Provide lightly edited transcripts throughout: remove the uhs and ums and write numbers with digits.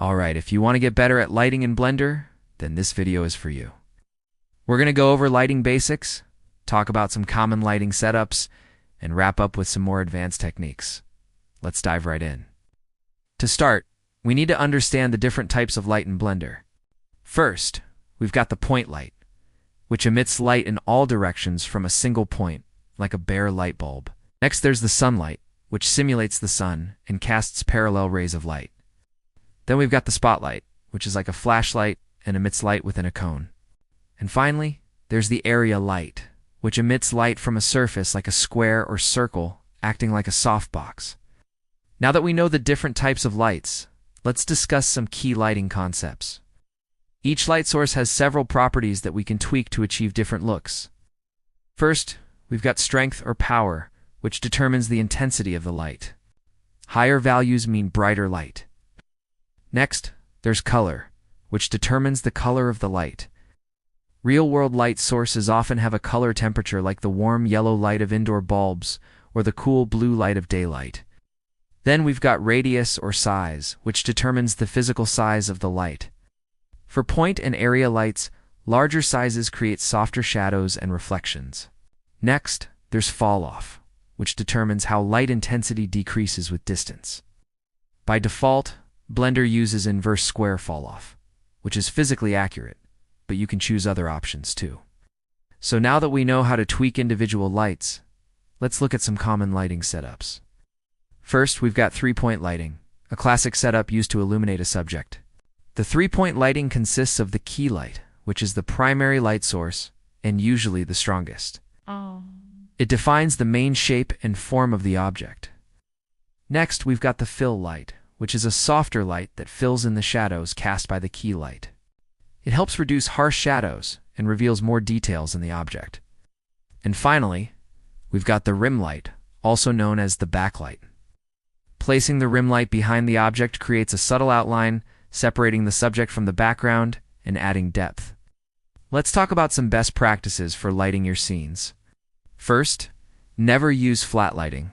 Alright, if you want to get better at lighting in Blender, then this video is for you. We're going to go over lighting basics, talk about some common lighting setups, and wrap up with some more advanced techniques. Let's dive right in. To start, we need to understand the different types of light in Blender. First, we've got the point light, which emits light in all directions from a single point, like a bare light bulb. Next, there's the sunlight, which simulates the sun and casts parallel rays of light. Then we've got the spotlight, which is like a flashlight and emits light within a cone. And finally, there's the area light, which emits light from a surface like a square or circle, acting like a softbox. Now that we know the different types of lights, let's discuss some key lighting concepts. Each light source has several properties that we can tweak to achieve different looks. First, we've got strength or power, which determines the intensity of the light. Higher values mean brighter light. Next, there's color, which determines the color of the light. Real-world light sources often have a color temperature like the warm yellow light of indoor bulbs or the cool blue light of daylight. Then we've got radius or size, which determines the physical size of the light. For point and area lights, larger sizes create softer shadows and reflections. Next, there's fall-off, which determines how light intensity decreases with distance. By default, Blender uses inverse square fall-off, which is physically accurate, but you can choose other options too. So now that we know how to tweak individual lights, let's look at some common lighting setups. First, we've got three-point lighting, a classic setup used to illuminate a subject. The three-point lighting consists of the key light, which is the primary light source and usually the strongest. It defines the main shape and form of the object. Next, we've got the fill light, which is a softer light that fills in the shadows cast by the key light. It helps reduce harsh shadows and reveals more details in the object. And finally, we've got the rim light, also known as the backlight. Placing the rim light behind the object creates a subtle outline, separating the subject from the background and adding depth. Let's talk about some best practices for lighting your scenes. First, never use flat lighting.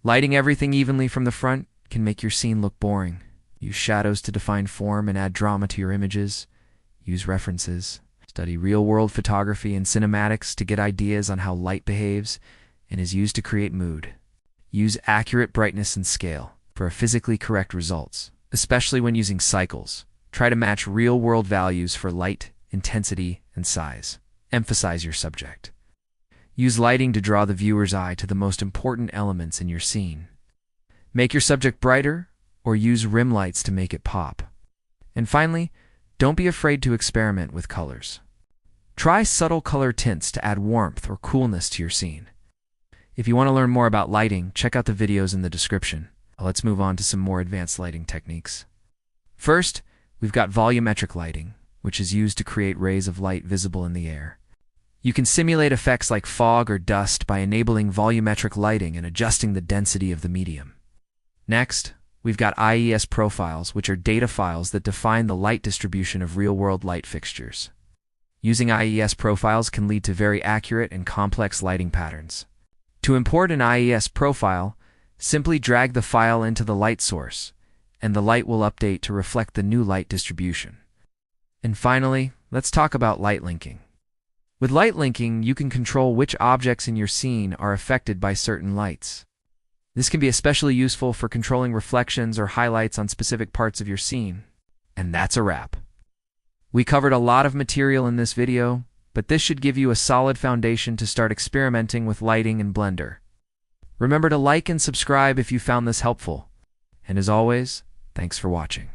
Lighting everything evenly from the front can make your scene look boring. Use shadows to define form and add drama to your images. Use references. Study real-world photography and cinematics to get ideas on how light behaves and is used to create mood. Use accurate brightness and scale for physically correct results, especially when using cycles. Try to match real-world values for light, intensity, and size. Emphasize your subject. Use lighting to draw the viewer's eye to the most important elements in your scene. Make your subject brighter, or use rim lights to make it pop. And finally, don't be afraid to experiment with colors. Try subtle color tints to add warmth or coolness to your scene. If you want to learn more about lighting, check out the videos in the description. Let's move on to some more advanced lighting techniques. First, we've got volumetric lighting, which is used to create rays of light visible in the air. You can simulate effects like fog or dust by enabling volumetric lighting and adjusting the density of the medium. Next, we've got IES profiles, which are data files that define the light distribution of real-world light fixtures. Using IES profiles can lead to very accurate and complex lighting patterns. To import an IES profile, simply drag the file into the light source, and the light will update to reflect the new light distribution. And finally, let's talk about light linking. With light linking, you can control which objects in your scene are affected by certain lights. This can be especially useful for controlling reflections or highlights on specific parts of your scene. And that's a wrap. We covered a lot of material in this video, but this should give you a solid foundation to start experimenting with lighting in Blender. Remember to like and subscribe if you found this helpful. And as always, thanks for watching.